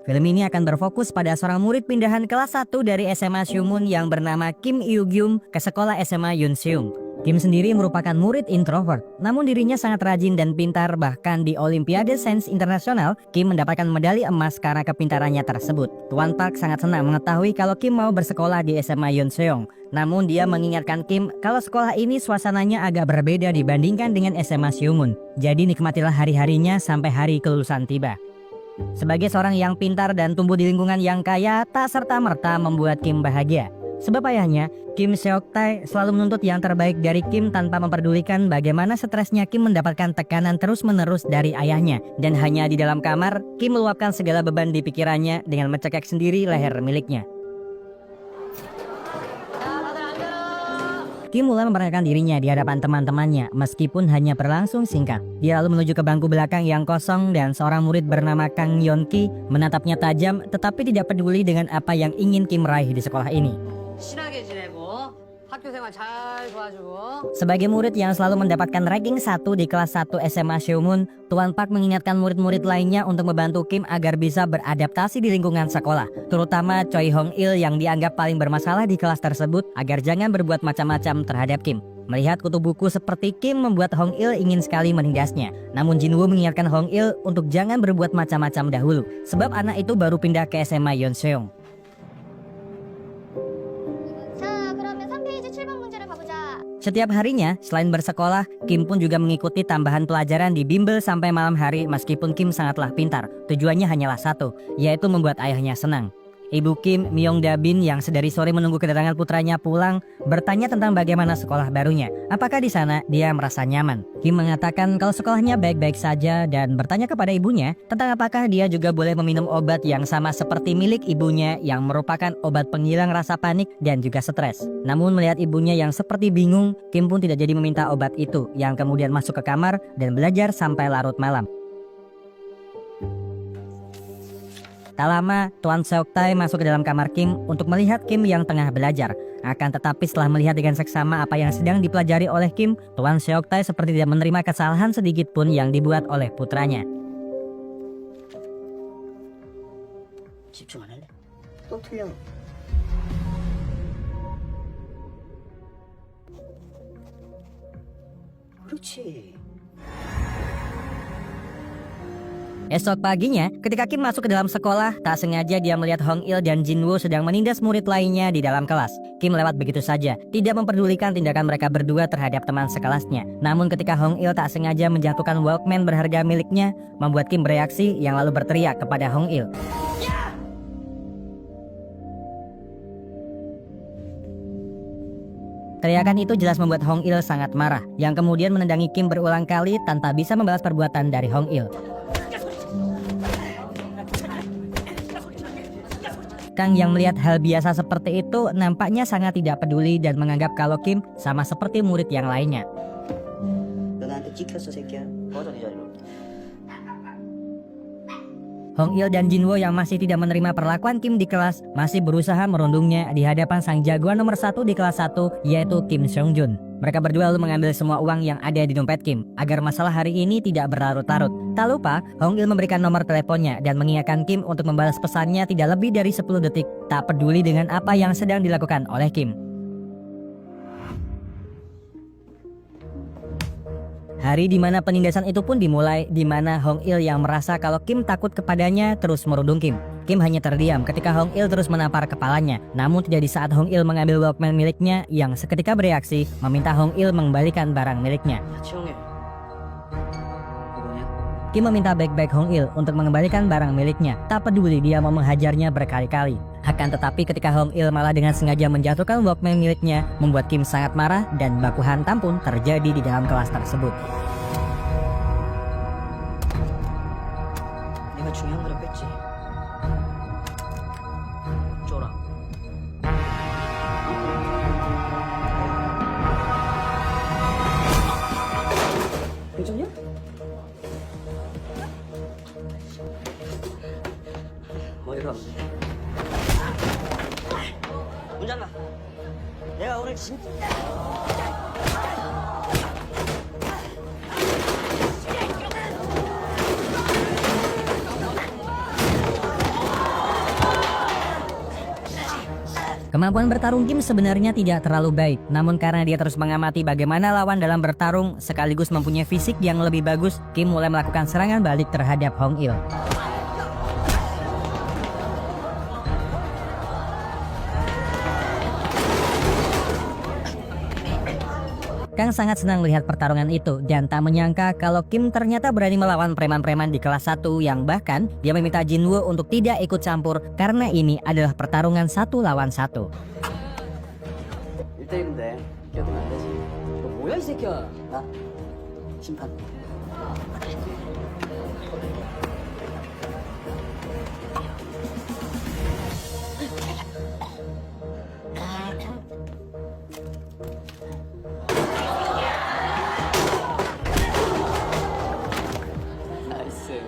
Film ini akan berfokus pada seorang murid pindahan kelas 1 dari SMA Seungmun yang bernama Kim Yoo-gyum ke sekolah SMA Yunseung. Kim sendiri merupakan murid introvert, namun dirinya sangat rajin dan pintar. Bahkan di Olimpiade Sains Internasional, Kim mendapatkan medali emas karena kepintarannya tersebut. Tuan Park sangat senang mengetahui kalau Kim mau bersekolah di SMA Yunseung. Namun dia mengingatkan Kim kalau sekolah ini suasananya agak berbeda dibandingkan dengan SMA Seungmun. Jadi nikmatilah hari-harinya sampai hari kelulusan tiba. Sebagai seorang yang pintar dan tumbuh di lingkungan yang kaya, tak serta-merta membuat Kim bahagia. Sebab ayahnya, Kim Seok-tae, selalu menuntut yang terbaik dari Kim tanpa memperdulikan bagaimana stresnya Kim mendapatkan tekanan terus-menerus dari ayahnya. Dan hanya di dalam kamar, Kim meluapkan segala beban di pikirannya dengan mencekik sendiri leher miliknya. Kim mulai memperkenalkan dirinya di hadapan teman-temannya meskipun hanya berlangsung singkat. Dia lalu menuju ke bangku belakang yang kosong dan seorang murid bernama Kang Yeon-ki menatapnya tajam tetapi tidak peduli dengan apa yang ingin Kim raih di sekolah ini. 친하게 지내고 학교 생활 잘 도와주고. Sebagai murid yang selalu mendapatkan ranking 1 di kelas 1 SMA Seungmun, Tuan Park mengingatkan murid-murid lainnya untuk membantu Kim agar bisa beradaptasi di lingkungan sekolah, terutama Choi Hong-il yang dianggap paling bermasalah di kelas tersebut agar jangan berbuat macam-macam terhadap Kim. Melihat kutu buku seperti Kim membuat Hong-il ingin sekali menindasnya. Namun Jin-woo mengingatkan Hong-il untuk jangan berbuat macam-macam dahulu, sebab anak itu baru pindah ke SMA Yonseong. Setiap harinya, selain bersekolah, Kim pun juga mengikuti tambahan pelajaran di bimbel sampai malam hari meskipun Kim sangatlah pintar. Tujuannya hanyalah satu, yaitu membuat ayahnya senang. Ibu Kim, Myung Da-bin, yang sedari sore menunggu kedatangan putranya pulang, bertanya tentang bagaimana sekolah barunya. Apakah di sana dia merasa nyaman? Kim mengatakan kalau sekolahnya baik-baik saja dan bertanya kepada ibunya tentang apakah dia juga boleh meminum obat yang sama seperti milik ibunya yang merupakan obat penghilang rasa panik dan juga stres. Namun melihat ibunya yang seperti bingung, Kim pun tidak jadi meminta obat itu, yang kemudian masuk ke kamar dan belajar sampai larut malam. Tak lama, Tuan Seok-tae masuk ke dalam kamar Kim untuk melihat Kim yang tengah belajar. Akan tetapi setelah melihat dengan seksama apa yang sedang dipelajari oleh Kim, Tuan Seok-tae seperti tidak menerima kesalahan sedikit pun yang dibuat oleh putranya. 집중 안 할래? 또 틀려. 그렇지. Esok paginya, ketika Kim masuk ke dalam sekolah, tak sengaja dia melihat Hong-il dan Jin-woo sedang menindas murid lainnya di dalam kelas. Kim lewat begitu saja, tidak memperdulikan tindakan mereka berdua terhadap teman sekelasnya. Namun ketika Hong-il tak sengaja menjatuhkan Walkman berharga miliknya, membuat Kim bereaksi yang lalu berteriak kepada Hong-il. Teriakan itu jelas membuat Hong-il sangat marah, yang kemudian menendangi Kim berulang kali tanpa bisa membalas perbuatan dari Hong-il. Kang yang melihat hal biasa seperti itu nampaknya sangat tidak peduli dan menganggap kalau Kim sama seperti murid yang lainnya. 너 나한테 찍혔어 새끼야. 꺼져 네 자리로. Hong-il dan Jin-woo yang masih tidak menerima perlakuan Kim di kelas masih berusaha merundungnya di hadapan sang jagoan nomor 1 di kelas 1, yaitu Kim Seong-jun. Mereka berdua lalu mengambil semua uang yang ada di dompet Kim agar masalah hari ini tidak berlarut-larut. Tak lupa, Hong-il memberikan nomor teleponnya dan mengingatkan Kim untuk membalas pesannya tidak lebih dari 10 detik, tak peduli dengan apa yang sedang dilakukan oleh Kim. Hari di mana penindasan itu pun dimulai, di mana Hong-il yang merasa kalau Kim takut kepadanya terus merundung Kim. Kim hanya terdiam ketika Hong-il terus menampar kepalanya. Namun tidak di saat Hong-il mengambil Walkman miliknya yang seketika bereaksi meminta Hong-il mengembalikan barang miliknya. 치용해. 뭐냐? Kim meminta baik-baik Hong-il untuk mengembalikan barang miliknya. Tak peduli dia mau menghajarnya berkali-kali. Akan tetapi ketika Hong-il malah dengan sengaja menjatuhkan Walkman miliknya, membuat Kim sangat marah dan baku hantam pun terjadi di dalam kelas tersebut. 내가 중요한 거를 뺐지. 줘라. 괜찮냐? 머리가 없네. 문 잠가. 내가 오늘 진짜. Kemampuan bertarung Kim sebenarnya tidak terlalu baik, namun karena dia terus mengamati bagaimana lawan dalam bertarung sekaligus mempunyai fisik yang lebih bagus, Kim mulai melakukan serangan balik terhadap Hong Il. Kang sangat senang melihat pertarungan itu dan tak menyangka kalau Kim ternyata berani melawan preman-preman di kelas 1 yang bahkan dia meminta Jinwoo untuk tidak ikut campur karena ini adalah pertarungan 1 lawan 1. 1대1인데 이겨도 안 되지. 너 뭐야 이 새끼야? 나 심판. 나이스.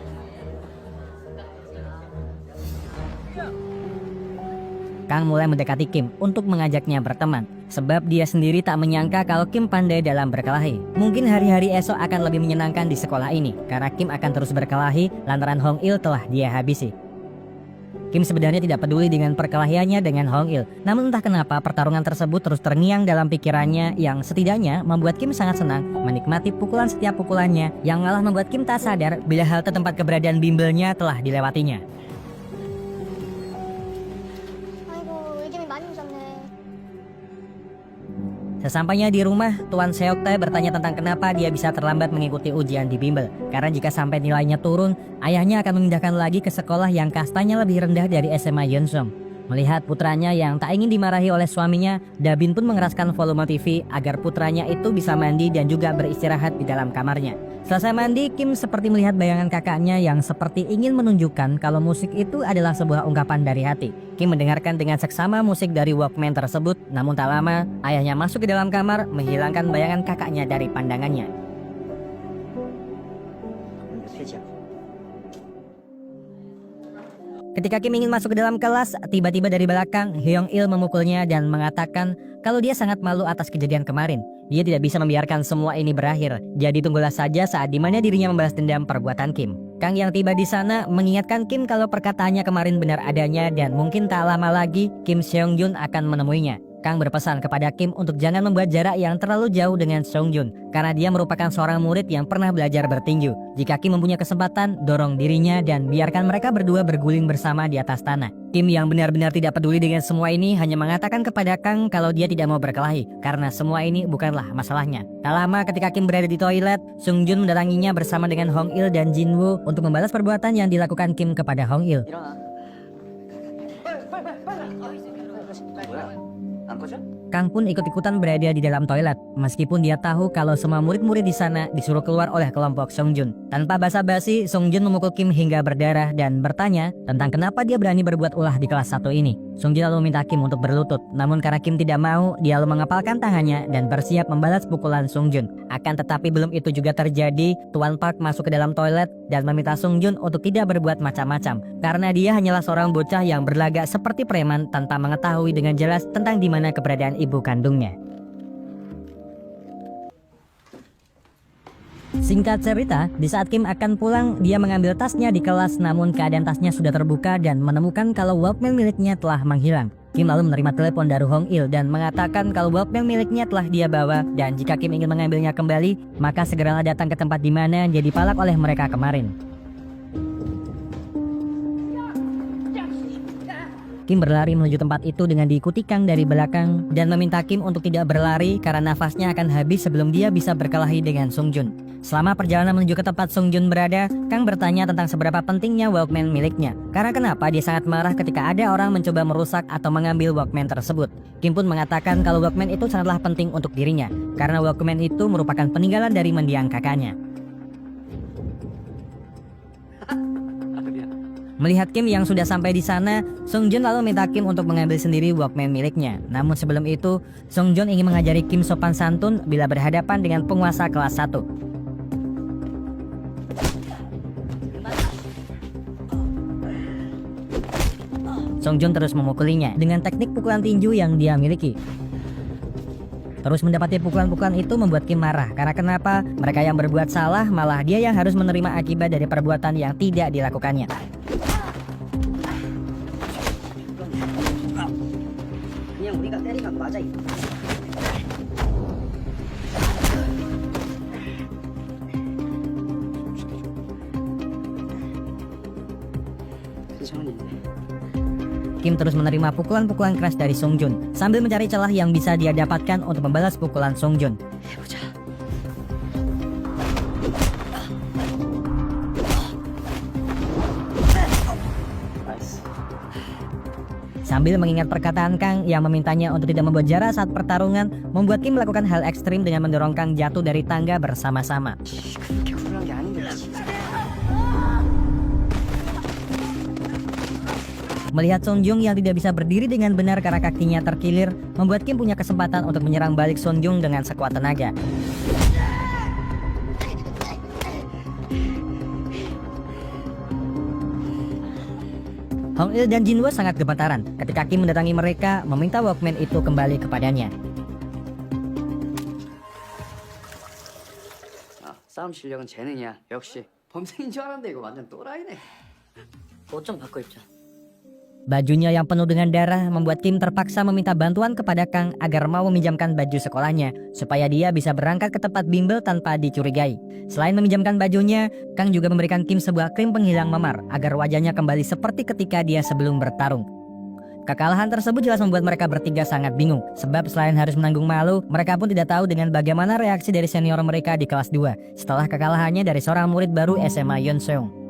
Kang mulai mendekati Kim untuk mengajaknya berteman, sebab dia sendiri tak menyangka kalau Kim pandai dalam berkelahi. Mungkin hari-hari esok akan lebih menyenangkan di sekolah ini, karena Kim akan terus berkelahi lantaran Hong Il telah dia habisi. Kim sebenarnya tidak peduli dengan perkelahiannya dengan Hong Il, namun entah kenapa pertarungan tersebut terus terngiang dalam pikirannya yang setidaknya membuat Kim sangat senang menikmati pukulan setiap pukulannya, yang malah membuat Kim tak sadar bila halte tempat keberadaan bimbelnya telah dilewatinya. 아이고 의견이 많이 오셨네. Sesampainya di rumah, Tuan Seoktae bertanya tentang kenapa dia bisa terlambat mengikuti ujian di bimbel. Karena jika sampai nilainya turun, ayahnya akan memindahkan lagi ke sekolah yang kastanya lebih rendah dari SMA Yeonsum. Melihat putranya yang tak ingin dimarahi oleh suaminya, Dabin pun mengeraskan volume TV agar putranya itu bisa mandi dan juga beristirahat di dalam kamarnya. Selesai mandi, Kim seperti melihat bayangan kakaknya yang seperti ingin menunjukkan kalau musik itu adalah sebuah ungkapan dari hati. Kim mendengarkan dengan seksama musik dari Walkman tersebut, namun tak lama, ayahnya masuk ke dalam kamar menghilangkan bayangan kakaknya dari pandangannya. Ketika Kim ingin masuk ke dalam kelas, tiba-tiba dari belakang, Hyung Il memukulnya dan mengatakan kalau dia sangat malu atas kejadian kemarin. Dia tidak bisa membiarkan semua ini berakhir, jadi tunggulah saja saat dimana dirinya membalas dendam perbuatan Kim. Kang yang tiba di sana mengingatkan Kim kalau perkataannya kemarin benar adanya dan mungkin tak lama lagi Kim Seong Jun akan menemuinya. Kang berpesan kepada Kim untuk jangan membuat jarak yang terlalu jauh dengan Seong Jun karena dia merupakan seorang murid yang pernah belajar bertinju. Jika Kim mempunyai kesempatan, dorong dirinya dan biarkan mereka berdua berguling bersama di atas tanah. Kim yang benar-benar tidak peduli dengan semua ini hanya mengatakan kepada Kang kalau dia tidak mau berkelahi karena semua ini bukanlah masalahnya. Tak lama ketika Kim berada di toilet, Seong Jun mendatanginya bersama dengan Hong Il dan Jinwoo untuk membalas perbuatan yang dilakukan Kim kepada Hong Il. 일어나. 뭐야? 안 꺼져? Kang pun ikut-ikutan berada di dalam toilet, meskipun dia tahu kalau semua murid-murid di sana disuruh keluar oleh kelompok Seong Jun. Tanpa basa-basi, Seong Jun memukul Kim hingga berdarah dan bertanya tentang kenapa dia berani berbuat ulah di kelas 1 ini. Seong Jun lalu minta Kim untuk berlutut, namun karena Kim tidak mau, dia lalu mengepalkan tangannya dan bersiap membalas pukulan Seong Jun. Akan tetapi belum itu juga terjadi, Tuan Park masuk ke dalam toilet dan meminta Seong Jun untuk tidak berbuat macam-macam, karena dia hanyalah seorang bocah yang berlagak seperti preman tanpa mengetahui dengan jelas tentang di mana keberadaan ibu kandungnya. Singkat cerita, di saat Kim akan pulang, dia mengambil tasnya di kelas namun keadaan tasnya sudah terbuka dan menemukan kalau Walkman miliknya telah menghilang. Kim lalu menerima telepon dari Hong Il dan mengatakan kalau Walkman miliknya telah dia bawa dan jika Kim ingin mengambilnya kembali, maka segeralah datang ke tempat di mana dia dipalak oleh mereka kemarin. Kim berlari menuju tempat itu dengan diikuti Kang dari belakang dan meminta Kim untuk tidak berlari karena nafasnya akan habis sebelum dia bisa berkelahi dengan Seong Jun. Selama perjalanan menuju ke tempat Seong Jun berada, Kang bertanya tentang seberapa pentingnya Walkman miliknya. Karena kenapa dia sangat marah ketika ada orang mencoba merusak atau mengambil Walkman tersebut. Kim pun mengatakan kalau Walkman itu sangatlah penting untuk dirinya, karena Walkman itu merupakan peninggalan dari mendiang kakaknya. Melihat Kim yang sudah sampai di sana, Seong Jun lalu minta Kim untuk mengambil sendiri Walkman miliknya. Namun sebelum itu, Seong Jun ingin mengajari Kim sopan santun bila berhadapan dengan penguasa kelas 1. Seong Jun terus memukulinya dengan teknik pukulan tinju yang dia miliki. Terus mendapati pukulan-pukulan itu membuat Kim marah karena kenapa mereka yang berbuat salah malah dia yang harus menerima akibat dari perbuatan yang tidak dilakukannya. 그냥 우리가 때린 건 맞아. 괜찮은데. Kim terus menerima pukulan-pukulan keras dari Sung Jun sambil mencari celah yang bisa dia dapatkan untuk membalas pukulan Sung Jun. 해보자. 나이스. Sambil mengingat perkataan Kang yang memintanya untuk tidak membuat jarak saat pertarungan, membuat Kim melakukan hal ekstrim dengan mendorong Kang jatuh dari tangga bersama-sama. 그렇게 훌륭한 게 아닌데. Melihat Sung Jung yang tidak bisa berdiri dengan benar karena kakinya terkilir, membuat Kim punya kesempatan untuk menyerang balik Sung Jung dengan sekuat tenaga. Hong Il dan Jinwoo sangat gemetaran ketika Kim mendatangi mereka meminta Walkman itu kembali kepadanya. 싸움 실력은 재능이야. 역시 범생인 줄 알았는데 이거 완전 또라이네. 옷 좀 바꿔 입자. Bajunya yang penuh dengan darah membuat Kim terpaksa meminta bantuan kepada Kang agar mau meminjamkan baju sekolahnya supaya dia bisa berangkat ke tempat bimbel tanpa dicurigai. Selain meminjamkan bajunya, Kang juga memberikan Kim sebuah krim penghilang memar agar wajahnya kembali seperti ketika dia sebelum bertarung. Kekalahan tersebut jelas membuat mereka bertiga sangat bingung, sebab selain harus menanggung malu, mereka pun tidak tahu dengan bagaimana reaksi dari senior mereka di kelas 2 setelah kekalahannya dari seorang murid baru SMA Yunseong.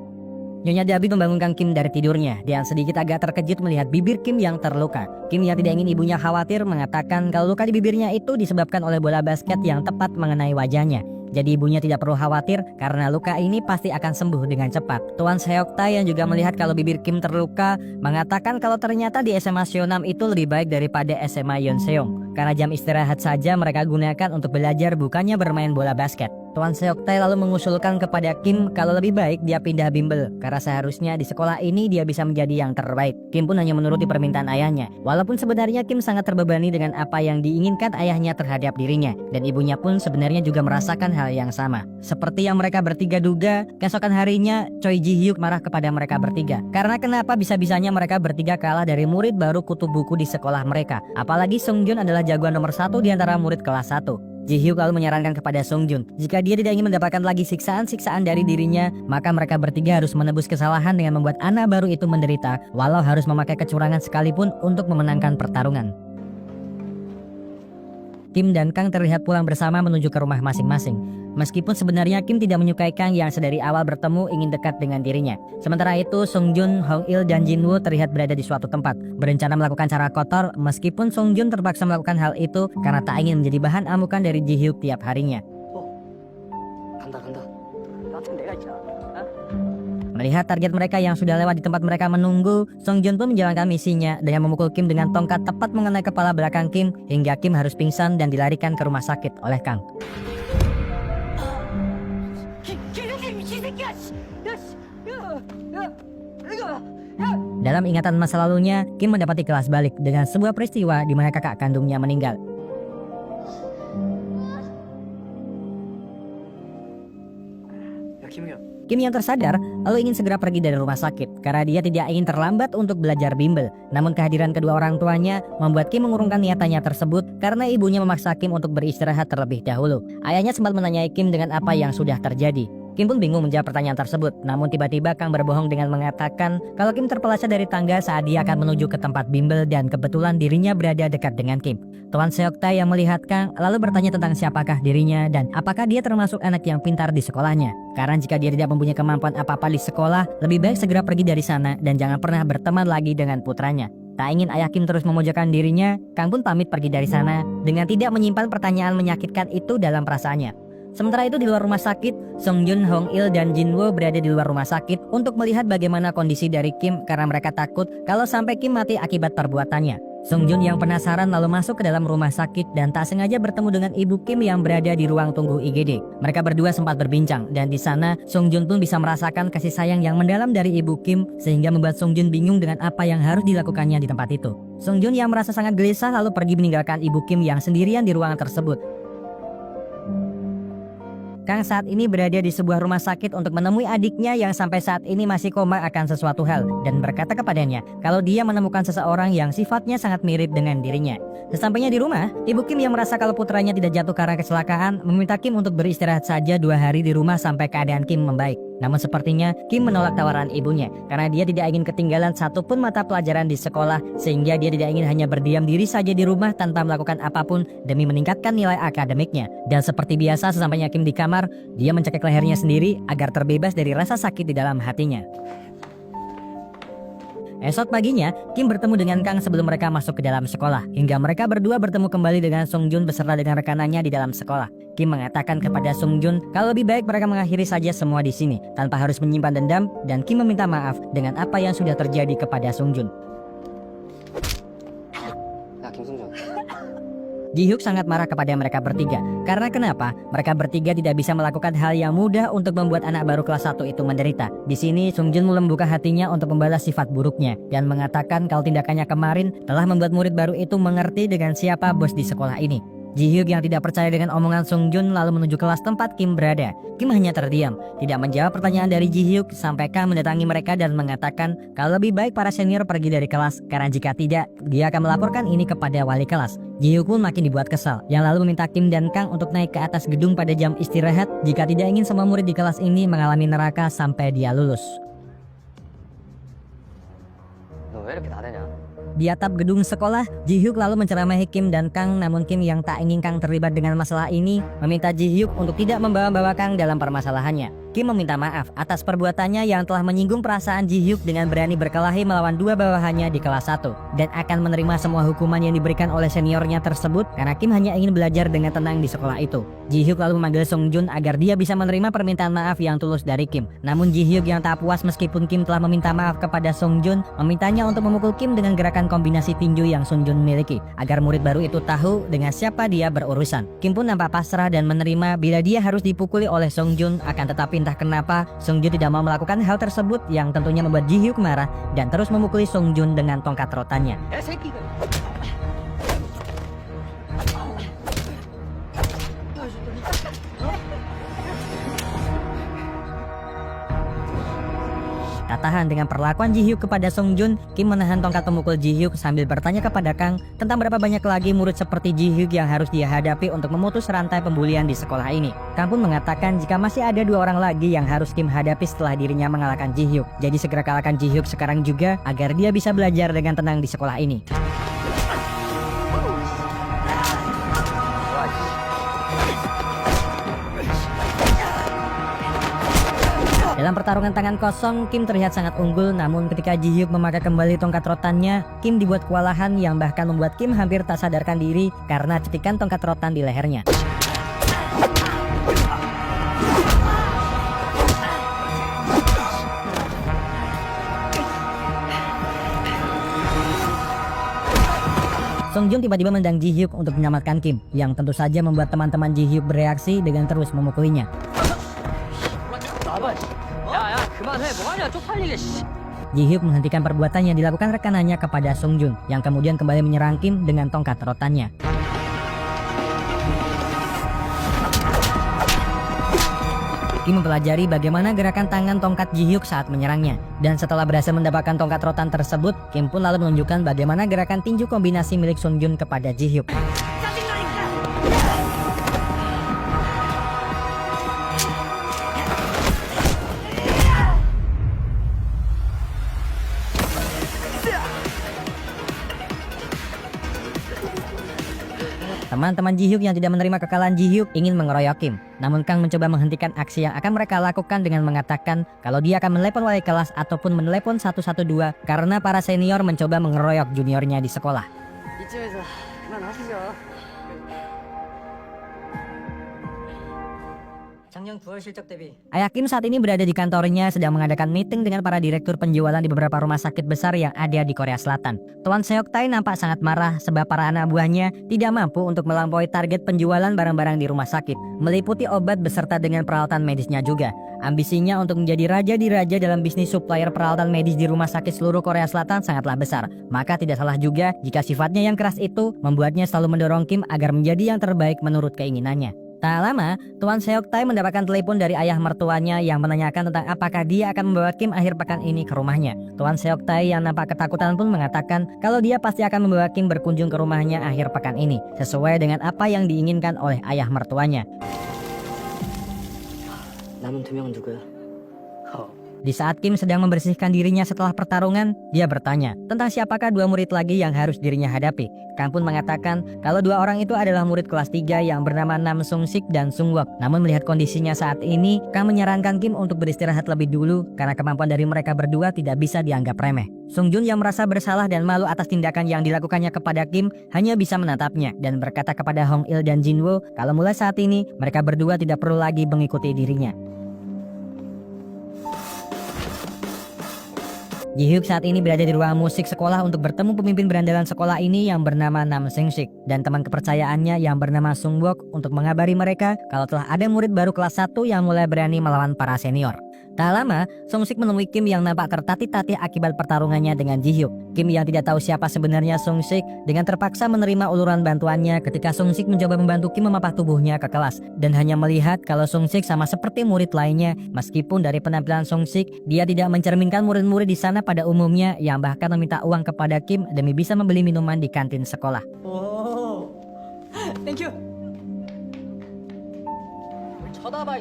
Nyonya David membangunkan Kim dari tidurnya. Dia sedikit agak terkejut melihat bibir Kim yang terluka. Kim yang tidak ingin ibunya khawatir mengatakan kalau luka di bibirnya itu disebabkan oleh bola basket yang tepat mengenai wajahnya. Jadi ibunya tidak perlu khawatir karena luka ini pasti akan sembuh dengan cepat. Tuan Seok Tae yang juga melihat kalau bibir Kim terluka mengatakan kalau ternyata di SMA Seonam itu lebih baik daripada SMA Yonseong. Karena jam istirahat saja mereka gunakan untuk belajar bukannya bermain bola basket. Tuan Seok Tae lalu mengusulkan kepada Kim kalau lebih baik dia pindah bimbel karena seharusnya di sekolah ini dia bisa menjadi yang terbaik. Kim pun hanya menuruti permintaan ayahnya. Walaupun sebenarnya Kim sangat terbebani dengan apa yang diinginkan ayahnya terhadap dirinya, dan ibunya pun sebenarnya juga merasakan hal yang sama. Seperti yang mereka bertiga duga, keesokan harinya Choi Ji Hyuk marah kepada mereka bertiga. Karena kenapa bisa-bisanya mereka bertiga kalah dari murid baru kutu buku di sekolah mereka. Apalagi Sung Jun adalah jagoan nomor 1 di antara murid kelas 1. Ji Hyuk lalu menyarankan kepada Sung Jun, jika dia tidak ingin mendapatkan lagi siksaan-siksaan dari dirinya, maka mereka bertiga harus menebus kesalahan dengan membuat anak baru itu menderita, walau harus memakai kecurangan sekalipun untuk memenangkan pertarungan. Kim dan Kang terlihat pulang bersama menuju ke rumah masing-masing. Meskipun sebenarnya Kim tidak menyukai Kang yang sedari awal bertemu ingin dekat dengan dirinya. Sementara itu Sung Jun, Hong Il, dan Jinwoo terlihat berada di suatu tempat, berencana melakukan cara kotor meskipun Sung Jun terpaksa melakukan hal itu karena tak ingin menjadi bahan amukan dari Ji Hyuk tiap harinya. 간다. 같은 내가 있잖아. Melihat target mereka yang sudah lewat di tempat mereka menunggu, Sung Jun pun menjalankan misinya dengan memukul Kim dengan tongkat tepat mengenai kepala belakang Kim hingga Kim harus pingsan dan dilarikan ke rumah sakit oleh Kang. Dalam ingatan masa lalunya, Kim mendapati kelas balik dengan sebuah peristiwa di mana kakak kandungnya meninggal. 야 김우현. Kim yang tersadar lalu ingin segera pergi dari rumah sakit karena dia tidak ingin terlambat untuk belajar bimbel. Namun kehadiran kedua orang tuanya membuat Kim mengurungkan niatannya tersebut karena ibunya memaksa Kim untuk beristirahat terlebih dahulu. Ayahnya sempat menanyai Kim dengan apa yang sudah terjadi. Kim pun bingung menjawab pertanyaan tersebut. Namun tiba-tiba Kang berbohong dengan mengatakan kalau Kim terpeleset dari tangga saat dia akan menuju ke tempat bimbel dan kebetulan dirinya berada dekat dengan Kim. Tuan Seok Tae yang melihat Kang lalu bertanya tentang siapakah dirinya dan apakah dia termasuk anak yang pintar di sekolahnya. Karena jika dia tidak mempunyai kemampuan apa-apa di sekolah, lebih baik segera pergi dari sana dan jangan pernah berteman lagi dengan putranya. Tak ingin ayah Kim terus memojokkan dirinya, Kang pun pamit pergi dari sana dengan tidak menyimpan pertanyaan menyakitkan itu dalam perasaannya. Sementara itu di luar rumah sakit, Sung Jun, Hong Il, dan Jinwoo berada di luar rumah sakit untuk melihat bagaimana kondisi dari Kim karena mereka takut kalau sampai Kim mati akibat perbuatannya. Sung Jun yang penasaran lalu masuk ke dalam rumah sakit dan tak sengaja bertemu dengan ibu Kim yang berada di ruang tunggu IGD. Mereka berdua sempat berbincang dan di sana Sung Jun pun bisa merasakan kasih sayang yang mendalam dari ibu Kim sehingga membuat Sung Jun bingung dengan apa yang harus dilakukannya di tempat itu. Sung Jun yang merasa sangat gelisah lalu pergi meninggalkan ibu Kim yang sendirian di ruangan tersebut. Kang saat ini berada di sebuah rumah sakit untuk menemui adiknya yang sampai saat ini masih koma akan sesuatu hal dan berkata kepadanya kalau dia menemukan seseorang yang sifatnya sangat mirip dengan dirinya. Sesampainya di rumah, Ibu Kim yang merasa kalau putranya tidak jatuh karena kecelakaan meminta Kim untuk beristirahat saja 2 hari di rumah sampai keadaan Kim membaik. Namun sepertinya Kim menolak tawaran ibunya karena dia tidak ingin ketinggalan satupun mata pelajaran di sekolah, sehingga dia tidak ingin hanya berdiam diri saja di rumah tanpa melakukan apapun demi meningkatkan nilai akademiknya. Dan seperti biasa sesampainya Kim di kamar, dia mencekik lehernya sendiri agar terbebas dari rasa sakit di dalam hatinya. Esok paginya, Kim bertemu dengan Kang sebelum mereka masuk ke dalam sekolah, hingga mereka berdua bertemu kembali dengan Sung Jun beserta dengan rekanannya di dalam sekolah. Kim mengatakan kepada Sung Jun kalau lebih baik mereka mengakhiri saja semua di sini tanpa harus menyimpan dendam, dan Kim meminta maaf dengan apa yang sudah terjadi kepada Sung Jun. 야, 김승준. Ji-hyuk sangat marah kepada mereka bertiga. Karena kenapa? Mereka bertiga tidak bisa melakukan hal yang mudah untuk membuat anak baru kelas 1 itu menderita. Di sini Sung Jun mulai membuka hatinya untuk membalas sifat buruknya dan mengatakan kalau tindakannya kemarin telah membuat murid baru itu mengerti dengan siapa bos di sekolah ini. Ji-hyuk yang tidak percaya dengan omongan Sung Jun lalu menuju kelas tempat Kim berada. Kim hanya terdiam, tidak menjawab pertanyaan dari Ji-hyuk sampai Kang mendatangi mereka dan mengatakan kalau lebih baik para senior pergi dari kelas karena jika tidak, dia akan melaporkan ini kepada wali kelas. Ji-hyuk pun makin dibuat kesal, yang lalu meminta Kim dan Kang untuk naik ke atas gedung pada jam istirahat jika tidak ingin semua murid di kelas ini mengalami neraka sampai dia lulus. 너 왜 이렇게 나대냐? Di atap gedung sekolah, Ji-hyuk lalu menceramahi Kim dan Kang, namun Kim yang tak ingin Kang terlibat dengan masalah ini meminta Ji-hyuk untuk tidak membawa-bawa Kang dalam permasalahannya. Kim meminta maaf atas perbuatannya yang telah menyinggung perasaan Ji-hyuk dengan berani berkelahi melawan 2 bawahannya di kelas 1 dan akan menerima semua hukuman yang diberikan oleh seniornya tersebut karena Kim hanya ingin belajar dengan tenang di sekolah itu. Ji-hyuk lalu memanggil Sung Jun agar dia bisa menerima permintaan maaf yang tulus dari Kim. Namun Ji-hyuk yang tak puas meskipun Kim telah meminta maaf kepada Sung Jun, memintanya untuk memukul Kim dengan gerakan kombinasi tinju yang Sung Jun miliki agar murid baru itu tahu dengan siapa dia berurusan. Kim pun nampak pasrah dan menerima bila dia harus dipukuli oleh Sung Jun, akan tetapi entah kenapa Sung Jun tidak mau melakukan hal tersebut yang tentunya membuat Ji-hyuk marah dan terus memukuli Sung Jun dengan tongkat rotannya. Tak tahan dengan perlakuan Ji-hyuk kepada Sung Jun, Kim menahan tongkat pemukul Ji-hyuk sambil bertanya kepada Kang tentang berapa banyak lagi murid seperti Ji-hyuk yang harus dia hadapi untuk memutus rantai pembulian di sekolah ini. Kang pun mengatakan jika masih ada 2 orang lagi yang harus Kim hadapi setelah dirinya mengalahkan Ji-hyuk. Jadi segera kalahkan Ji-hyuk sekarang juga agar dia bisa belajar dengan tenang di sekolah ini. Dalam pertarungan tangan kosong, Kim terlihat sangat unggul, namun ketika Ji-hyuk memakai kembali tongkat rotannya, Kim dibuat kewalahan yang bahkan membuat Kim hampir tak sadarkan diri karena cetikan tongkat rotan di lehernya. Sung Jun tiba-tiba menendang Ji-hyuk untuk menyelamatkan Kim, yang tentu saja membuat teman-teman Ji-hyuk bereaksi dengan terus memukulinya. Ji-hyuk menghentikan perbuatan yang dilakukan rekanannya kepada Sung Jun, yang kemudian kembali menyerang Kim dengan tongkat rotannya. Kim mempelajari bagaimana gerakan tangan tongkat Ji-hyuk saat menyerangnya, dan setelah berhasil mendapatkan tongkat rotan tersebut, Kim pun lalu menunjukkan bagaimana gerakan tinju kombinasi milik Sung Jun kepada Ji-hyuk. Teman-teman Ji-hyuk yang tidak menerima kekalahan Ji-hyuk ingin mengeroyok Kim. Namun Kang mencoba menghentikan aksi yang akan mereka lakukan dengan mengatakan kalau dia akan menelepon wali kelas ataupun menelepon 112 karena para senior mencoba mengeroyok juniornya di sekolah. 이쯤에서 그만하시죠. Ayah Kim saat ini berada di kantornya sedang mengadakan meeting dengan para direktur penjualan di beberapa rumah sakit besar yang ada di Korea Selatan. Tuan Seok Tae nampak sangat marah sebab para anak buahnya tidak mampu untuk melampaui target penjualan barang-barang di rumah sakit, meliputi obat beserta dengan peralatan medisnya juga. Ambisinya untuk menjadi raja di raja dalam bisnis supplier peralatan medis di rumah sakit seluruh Korea Selatan sangatlah besar. Maka tidak salah juga jika sifatnya yang keras itu membuatnya selalu mendorong Kim agar menjadi yang terbaik menurut keinginannya. Tak lama, Tuan Seok Tae mendapatkan telepon dari ayah mertuanya yang menanyakan tentang apakah dia akan membawa Kim akhir pekan ini ke rumahnya. Tuan Seok Tae yang nampak ketakutan pun mengatakan kalau dia pasti akan membawa Kim berkunjung ke rumahnya akhir pekan ini, sesuai dengan apa yang diinginkan oleh ayah mertuanya. 남은 2명은 누구야? Di saat Kim sedang membersihkan dirinya setelah pertarungan, dia bertanya tentang siapakah dua murid lagi yang harus dirinya hadapi. Kang pun mengatakan kalau dua orang itu adalah murid kelas 3 yang bernama Nam Sung Sik dan Sung Wok. Namun melihat kondisinya saat ini, Kang menyarankan Kim untuk beristirahat lebih dulu karena kemampuan dari mereka berdua tidak bisa dianggap remeh. Sung Jun yang merasa bersalah dan malu atas tindakan yang dilakukannya kepada Kim hanya bisa menatapnya dan berkata kepada Hong Il dan Jin Woo kalau mulai saat ini mereka berdua tidak perlu lagi mengikuti dirinya. Ji-hyuk saat ini berada di ruang musik sekolah untuk bertemu pemimpin berandalan sekolah ini yang bernama Nam Sung Sik dan teman kepercayaannya yang bernama Sung Wok untuk mengabari mereka kalau telah ada murid baru kelas 1 yang mulai berani melawan para senior. Tak lama, Sung Sik menemui Kim yang nampak tertatih-tatih akibat pertarungannya dengan Ji-hyuk. Kim yang tidak tahu siapa sebenarnya Sung Sik dengan terpaksa menerima uluran bantuannya ketika Sung Sik mencoba membantu Kim memapah tubuhnya ke kelas dan hanya melihat kalau Sung Sik sama seperti murid lainnya. Meskipun dari penampilan Sung Sik, dia tidak mencerminkan murid-murid di sana pada umumnya yang bahkan meminta uang kepada Kim demi bisa membeli minuman di kantin sekolah. 오, 땡큐. 쳐다봐.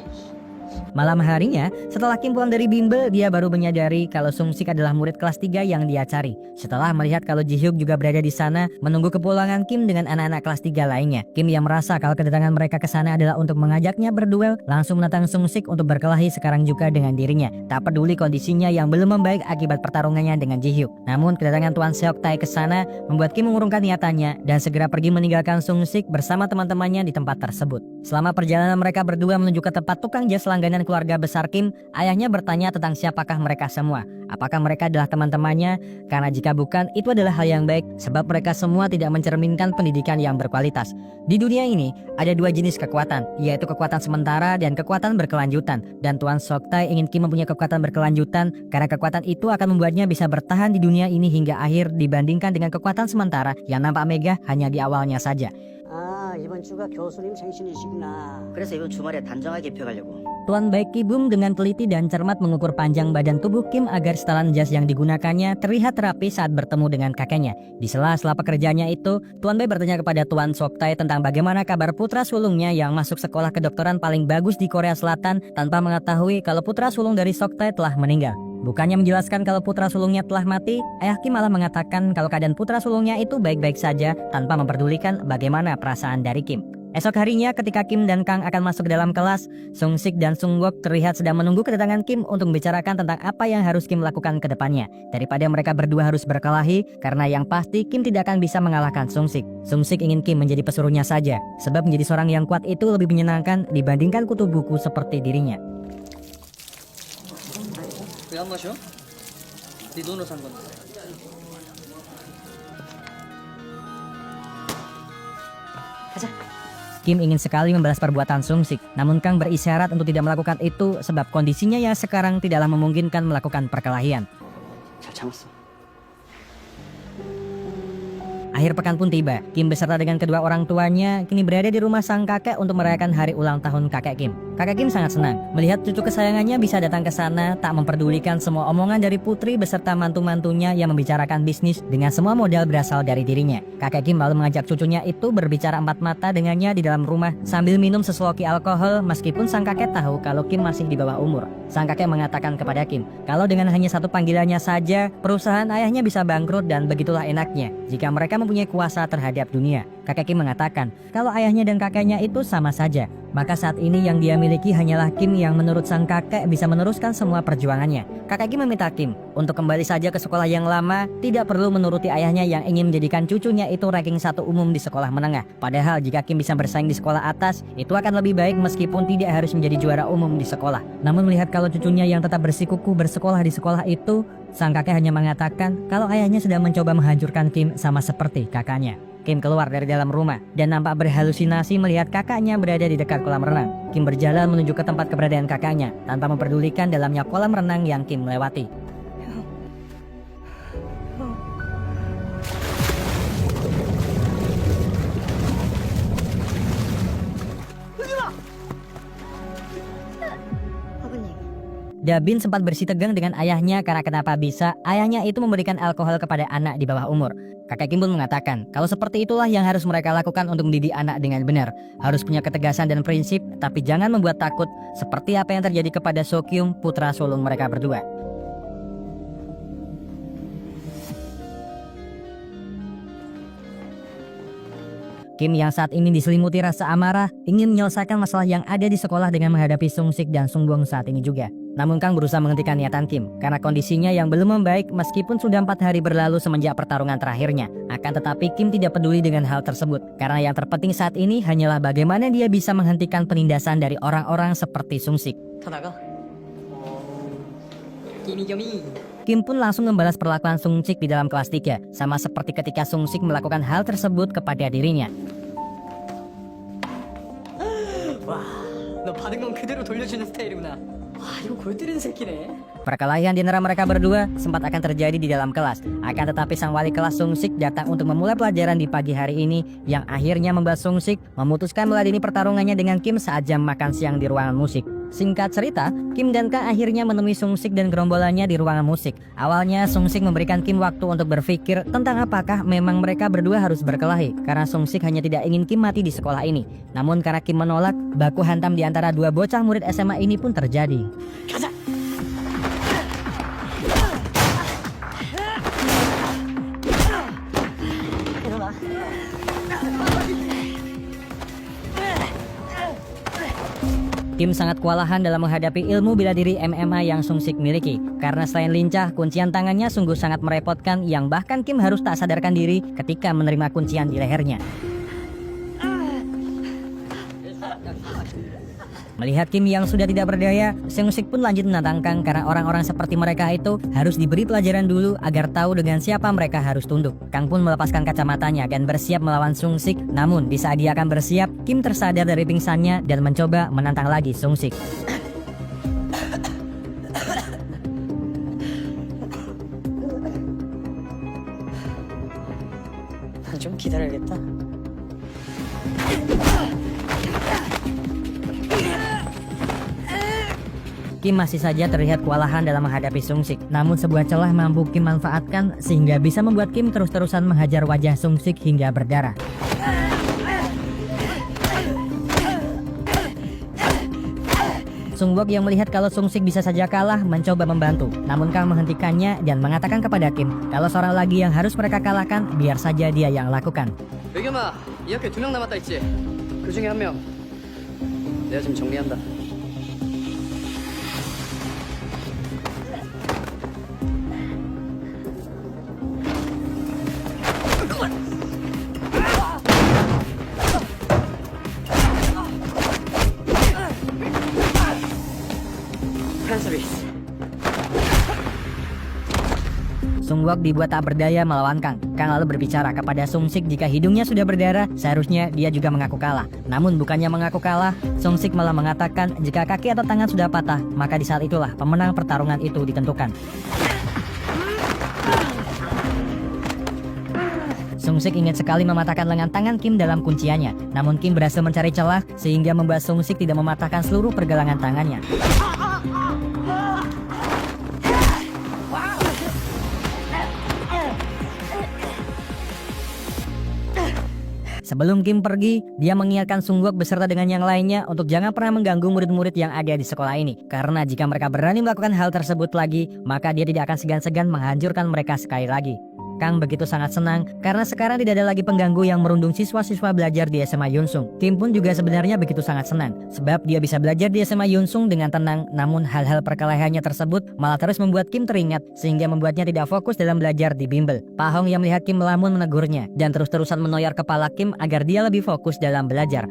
Malam harinya, setelah Kim pulang dari bimbel, dia baru menyadari kalau Sung Sik adalah murid kelas 3 yang dia cari. Setelah melihat kalau Ji-hyuk juga berada di sana, menunggu kepulangan Kim dengan anak-anak kelas 3 lainnya. Kim yang merasa kalau kedatangan mereka ke sana adalah untuk mengajaknya berduel, langsung menantang Sung Sik untuk berkelahi sekarang juga dengan dirinya. Tak peduli kondisinya yang belum membaik akibat pertarungannya dengan Ji-hyuk. Namun, kedatangan Tuan Seok Tae ke sana membuat Kim mengurungkan niatannya dan segera pergi meninggalkan Sung Sik bersama teman-temannya di tempat tersebut. Selama perjalanan mereka berdua menuju ke tempat tukang jas langganan keluarga besar Kim, ayahnya bertanya tentang siapakah mereka semua. Apakah mereka adalah teman-temannya? Karena jika bukan, itu adalah hal yang baik sebab mereka semua tidak mencerminkan pendidikan yang berkualitas. Di dunia ini, ada dua jenis kekuatan, yaitu kekuatan sementara dan kekuatan berkelanjutan. Dan Tuan Seok Tae ingin Kim mempunyai kekuatan berkelanjutan karena kekuatan itu akan membuatnya bisa bertahan di dunia ini hingga akhir dibandingkan dengan kekuatan sementara yang nampak megah hanya di awalnya saja. 아, 이번 주가 교수님 생신이시구나. 그래서 이번 주말에 단정하게 입혀가려고. Tuan Baek Ki-bum dengan teliti dan cermat mengukur panjang badan tubuh Kim agar setelan jas yang digunakannya terlihat rapi saat bertemu dengan kakeknya. Di sela-sela pekerjaannya itu, Tuan Baek bertanya kepada Tuan Seok Tae tentang bagaimana kabar putra sulungnya yang masuk sekolah kedokteran paling bagus di Korea Selatan tanpa mengetahui kalau putra sulung dari Seok Tae telah meninggal. Bukannya menjelaskan kalau putra sulungnya telah mati, ayah Kim malah mengatakan kalau keadaan putra sulungnya itu baik-baik saja tanpa memperdulikan bagaimana perasaan dari Kim. Esok harinya ketika Kim dan Kang akan masuk ke dalam kelas, Sung Sik dan Sung Wok terlihat sedang menunggu kedatangan Kim untuk membicarakan tentang apa yang harus Kim lakukan ke depannya. Daripada mereka berdua harus berkelahi, karena yang pasti Kim tidak akan bisa mengalahkan Sung Sik. Sung Sik ingin Kim menjadi pesuruhnya saja, sebab menjadi seorang yang kuat itu lebih menyenangkan dibandingkan kutu buku seperti dirinya. 왜 안 마셔? 네 돈으로 산 건데. 가자. Kim ingin sekali membalas perbuatan Sung Sik, namun Kang berisyarat untuk tidak melakukan itu sebab kondisinya yang sekarang tidaklah memungkinkan melakukan perkelahian. 잘 참았어. Akhir pekan pun tiba. Kim beserta dengan kedua orang tuanya kini berada di rumah sang kakek untuk merayakan hari ulang tahun kakek Kim. Kakek Kim sangat senang melihat cucu kesayangannya bisa datang ke sana, tak memperdulikan semua omongan dari putri beserta mantu-mantunya yang membicarakan bisnis dengan semua modal berasal dari dirinya. Kakek Kim lalu mengajak cucunya itu berbicara empat mata dengannya di dalam rumah sambil minum seseloki alkohol meskipun sang kakek tahu kalau Kim masih di bawah umur. Sang kakek mengatakan kepada Kim kalau dengan hanya satu panggilannya saja perusahaan ayahnya bisa bangkrut dan begitulah enaknya jika mereka mempunyai kuasa terhadap dunia. Kakek Kim mengatakan kalau ayahnya dan kakeknya itu sama saja, maka saat ini yang dia miliki hanyalah Kim yang menurut sang kakek bisa meneruskan semua perjuangannya. Kakek Kim meminta Kim untuk kembali saja ke sekolah yang lama, tidak perlu menuruti ayahnya yang ingin menjadikan cucunya itu ranking 1 umum di sekolah menengah. Padahal jika Kim bisa bersaing di sekolah atas, itu akan lebih baik meskipun tidak harus menjadi juara umum di sekolah. Namun melihat kalau cucunya yang tetap bersikukuh bersekolah di sekolah itu, sang kakek hanya mengatakan kalau ayahnya sedang mencoba menghancurkan Kim sama seperti kakaknya. Kim keluar dari dalam rumah dan nampak berhalusinasi melihat kakaknya berada di dekat kolam renang. Kim berjalan menuju ke tempat keberadaan kakaknya tanpa memperdulikan dalamnya kolam renang yang Kim lewati. Dabin sempat bersih tegang dengan ayahnya karena kenapa bisa ayahnya itu memberikan alkohol kepada anak di bawah umur. Kakek Kim pun mengatakan kalau seperti itulah yang harus mereka lakukan untuk mendidik anak dengan benar. Harus punya ketegasan dan prinsip, tapi jangan membuat takut seperti apa yang terjadi kepada Sokyung, putra sulung mereka berdua. Kim yang saat ini diselimuti rasa amarah ingin menyelesaikan masalah yang ada di sekolah dengan menghadapi Sung-sik dan Sung-bong saat ini juga. Namun Kang berusaha menghentikan niatan Kim karena kondisinya yang belum membaik meskipun sudah 4 hari berlalu semenjak pertarungan terakhirnya. Akan tetapi Kim tidak peduli dengan hal tersebut karena yang terpenting saat ini hanyalah bagaimana dia bisa menghentikan penindasan dari orang-orang seperti Sung-sik. Kim pun langsung membalas perlakuan Sung-sik di dalam kelas 3, sama seperti ketika Sung-sik melakukan hal tersebut kepada dirinya. 너 받은 건 그대로 돌려주는 스타일이구나. 와, 이거 골 때리는 새끼네. Perkelahian di antara mereka berdua sempat akan terjadi di dalam kelas. Akan tetapi sang wali kelas Sung-sik datang untuk memulai pelajaran di pagi hari ini yang akhirnya membuat Sung-sik memutuskan meladeni pertarungannya dengan Kim saat jam makan siang di ruangan musik. Singkat cerita, Kim dan Kang akhirnya menemui Sung-sik dan gerombolannya di ruangan musik. Awalnya Sung-sik memberikan Kim waktu untuk berpikir tentang apakah memang mereka berdua harus berkelahi karena Sung-sik hanya tidak ingin Kim mati di sekolah ini. Namun karena Kim menolak, baku hantam di antara dua bocah murid SMA ini pun terjadi. Kim sangat kewalahan dalam menghadapi ilmu bela diri MMA yang Sung-sik miliki. Karena selain lincah, kuncian tangannya sungguh sangat merepotkan yang bahkan Kim harus tak sadarkan diri ketika menerima kuncian di lehernya. Melihat Kim yang sudah tidak berdaya, Sung-sik pun lanjut menantang Kang karena orang-orang seperti mereka itu harus diberi pelajaran dulu agar tahu dengan siapa mereka harus tunduk. Kang pun melepaskan kacamatanya dan bersiap melawan Sung-sik. Namun di saat dia akan bersiap, Kim tersadar dari pingsannya dan mencoba menantang lagi Sung-sik. 좀 기다려야겠다. Kim masih saja terlihat kewalahan dalam menghadapi Sung-sik. Namun sebuah celah mampu Kim manfaatkan sehingga bisa membuat Kim terus-terusan menghajar wajah Sung-sik hingga berdarah. Sung-bok yang melihat kalau Sung-sik bisa saja kalah mencoba membantu. Namun Kang menghentikannya dan mengatakan kepada Kim kalau seorang lagi yang harus mereka kalahkan biar saja dia yang lakukan. 배겸아, 이 학교에 2명 남았다 있지? 그 중에 1명. 내가 지금 정리한다. Sung-bok dibuat tak berdaya melawan Kang. Kang lalu berbicara kepada Sung-sik jika hidungnya sudah berdarah, seharusnya dia juga mengaku kalah. Namun bukannya mengaku kalah, Sung-sik malah mengatakan jika kaki atau tangan sudah patah, maka di saat itulah pemenang pertarungan itu ditentukan. Sung-sik ingin sekali mematahkan lengan tangan Kim dalam kunciannya. Namun Kim berhasil mencari celah sehingga membuat Sung-sik tidak mematahkan seluruh pergelangan tangannya. Sebelum Kim pergi, dia mengingatkan Sung-bok beserta dengan yang lainnya untuk jangan pernah mengganggu murid-murid yang ada di sekolah ini. Karena jika mereka berani melakukan hal tersebut lagi, maka dia tidak akan segan-segan menghancurkan mereka sekali lagi. Kang begitu sangat senang karena sekarang tidak ada lagi pengganggu yang merundung siswa-siswa belajar di SMA Yunsung. Kim pun juga sebenarnya begitu sangat senang sebab dia bisa belajar di SMA Yunsung dengan tenang. Namun hal-hal perkelahiannya tersebut malah terus membuat Kim teringat sehingga membuatnya tidak fokus dalam belajar di bimbel. Pa Hong yang melihat Kim melamun menegurnya dan terus-terusan menoyor kepala Kim agar dia lebih fokus dalam belajar.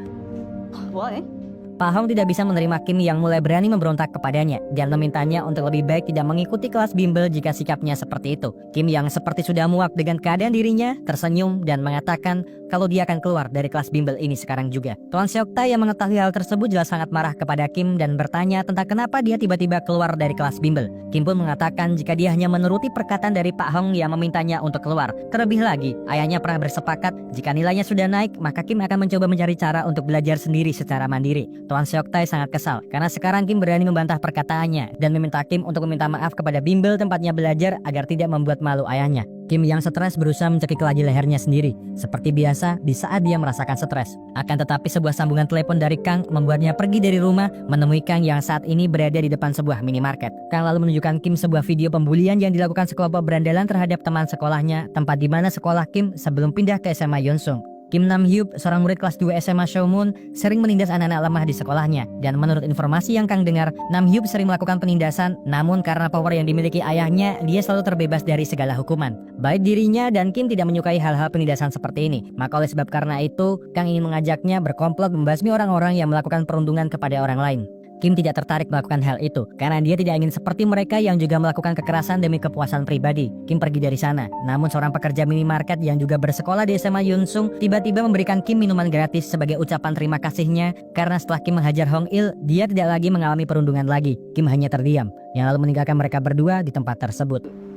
Pa Hong tidak bisa menerima Kim yang mulai berani memberontak kepadanya dan memintanya untuk lebih baik tidak mengikuti kelas bimbel jika sikapnya seperti itu. Kim yang seperti sudah muak dengan keadaan dirinya tersenyum dan mengatakan kalau dia akan keluar dari kelas bimbel ini sekarang juga. Tuan Seok Tae yang mengetahui hal tersebut jelas sangat marah kepada Kim dan bertanya tentang kenapa dia tiba-tiba keluar dari kelas bimbel. Kim pun mengatakan jika dia hanya menuruti perkataan dari Pak Hong yang memintanya untuk keluar. Terlebih lagi, ayahnya pernah bersepakat jika nilainya sudah naik, maka Kim akan mencoba mencari cara untuk belajar sendiri secara mandiri. Tuan Seok Tae sangat kesal karena sekarang Kim berani membantah perkataannya dan meminta Kim untuk meminta maaf kepada bimbel tempatnya belajar agar tidak membuat malu ayahnya. Kim yang stres berusaha mencekik lagi lehernya sendiri, seperti biasa di saat dia merasakan stres. Akan tetapi sebuah sambungan telepon dari Kang membuatnya pergi dari rumah menemui Kang yang saat ini berada di depan sebuah minimarket. Kang lalu menunjukkan Kim sebuah video pembulian yang dilakukan sekelompok berandalan terhadap teman sekolahnya, tempat di mana sekolah Kim sebelum pindah ke SMA Yonsung. Kim Nam Hyuk, seorang murid kelas 2 SMA Showmoon, sering menindas anak-anak lemah di sekolahnya. Dan menurut informasi yang Kang dengar, Nam Hyuk sering melakukan penindasan, namun karena power yang dimiliki ayahnya, dia selalu terbebas dari segala hukuman. Baik dirinya dan Kim tidak menyukai hal-hal penindasan seperti ini. Maka oleh sebab karena itu, Kang ingin mengajaknya berkomplot membasmi orang-orang yang melakukan perundungan kepada orang lain. Kim tidak tertarik melakukan hal itu karena dia tidak ingin seperti mereka yang juga melakukan kekerasan demi kepuasan pribadi. Kim pergi dari sana. Namun seorang pekerja minimarket yang juga bersekolah di SMA Yonsung tiba-tiba memberikan Kim minuman gratis sebagai ucapan terima kasihnya karena setelah Kim menghajar Hong Il, dia tidak lagi mengalami perundungan lagi. Kim hanya terdiam, yang lalu meninggalkan mereka berdua di tempat tersebut.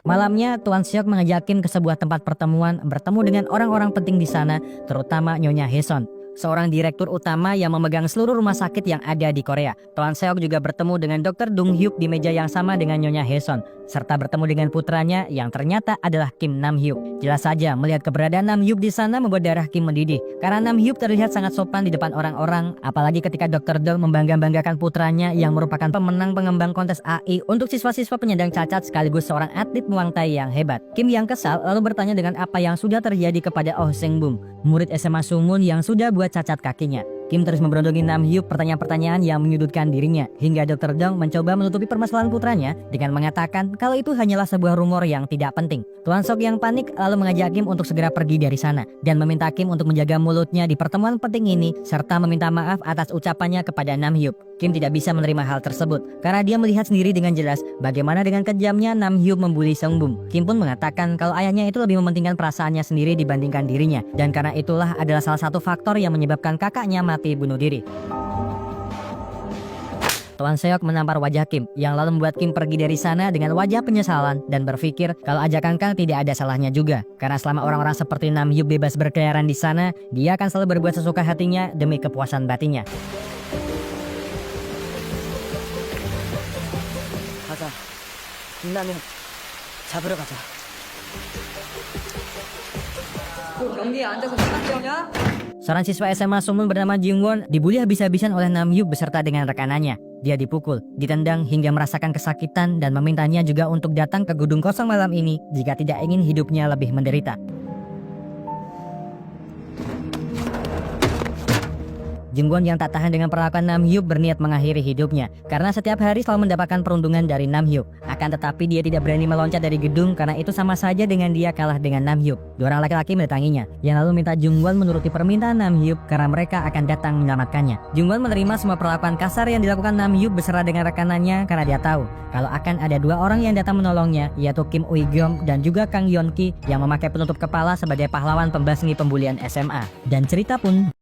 Malamnya, Tuan Seok mengajak Kim ke sebuah tempat pertemuan bertemu dengan orang-orang penting di sana, terutama Nyonya Haeson, seorang direktur utama yang memegang seluruh rumah sakit yang ada di Korea. Tuan Seok juga bertemu dengan Dr. Dong Hyuk di meja yang sama dengan Nyonya Haeson, serta bertemu dengan putranya yang ternyata adalah Kim Nam Hyuk. Jelas saja melihat keberadaan Nam Hyuk di sana membuat darah Kim mendidih, karena Nam Hyuk terlihat sangat sopan di depan orang-orang, apalagi ketika Dr. Dong membangga-banggakan putranya yang merupakan pemenang pengembang kontes AI untuk siswa-siswa penyandang cacat sekaligus seorang atlet Muang Thai yang hebat. Kim yang kesal lalu bertanya dengan apa yang sudah terjadi kepada Oh Seng Bum, murid SMA Sumun yang sudah buat cacat kakinya. Kim terus memberondongi Nam Hyuk pertanyaan-pertanyaan yang menyudutkan dirinya, hingga Dr. Dong mencoba menutupi permasalahan putranya dengan mengatakan kalau itu hanyalah sebuah rumor yang tidak penting. Tuan Seok yang panik lalu mengajak Kim untuk segera pergi dari sana dan meminta Kim untuk menjaga mulutnya di pertemuan penting ini serta meminta maaf atas ucapannya kepada Nam Hyuk. Kim tidak bisa menerima hal tersebut karena dia melihat sendiri dengan jelas bagaimana dengan kejamnya Nam Hyuk membuli Sung Bum. Kim pun mengatakan kalau ayahnya itu lebih mementingkan perasaannya sendiri dibandingkan dirinya, dan karena itulah adalah salah satu faktor yang menyebabkan kakaknya mati bunuh diri. Tuan Seok menampar wajah Kim yang lalu membuat Kim pergi dari sana dengan wajah penyesalan dan berpikir kalau ajakan Kang tidak ada salahnya juga, karena selama orang-orang seperti Nam Hyuk bebas berkeliaran di sana, dia akan selalu berbuat sesuka hatinya demi kepuasan batinnya. 가자. 김남현 잡으러 가자. 경기에 앉아서 끝났지 냐? Seorang siswa SMA Sumun bernama Jingwon dibully habis-habisan oleh Nam Hyuk beserta dengan rekanannya. Dia dipukul, ditendang hingga merasakan kesakitan dan memintanya juga untuk datang ke gedung kosong malam ini jika tidak ingin hidupnya lebih menderita. Jingwon yang tak tahan dengan perlakuan Nam Hyuk berniat mengakhiri hidupnya karena setiap hari selalu mendapatkan perundungan dari Nam Hyuk. Akan tetapi dia tidak berani meloncat dari gedung karena itu sama saja dengan dia kalah dengan Nam Hyuk. Dua orang laki-laki mendatanginya yang lalu minta Jingwon menuruti permintaan Nam Hyuk karena mereka akan datang menyelamatkannya. Jingwon menerima semua perlakuan kasar yang dilakukan Nam Hyuk beserta dengan rekanannya karena dia tahu kalau akan ada dua orang yang datang menolongnya, yaitu Kim Ui-gyeom dan juga Kang Yeon-ki yang memakai penutup kepala sebagai pahlawan pembasmi pembulian SMA. Dan cerita pun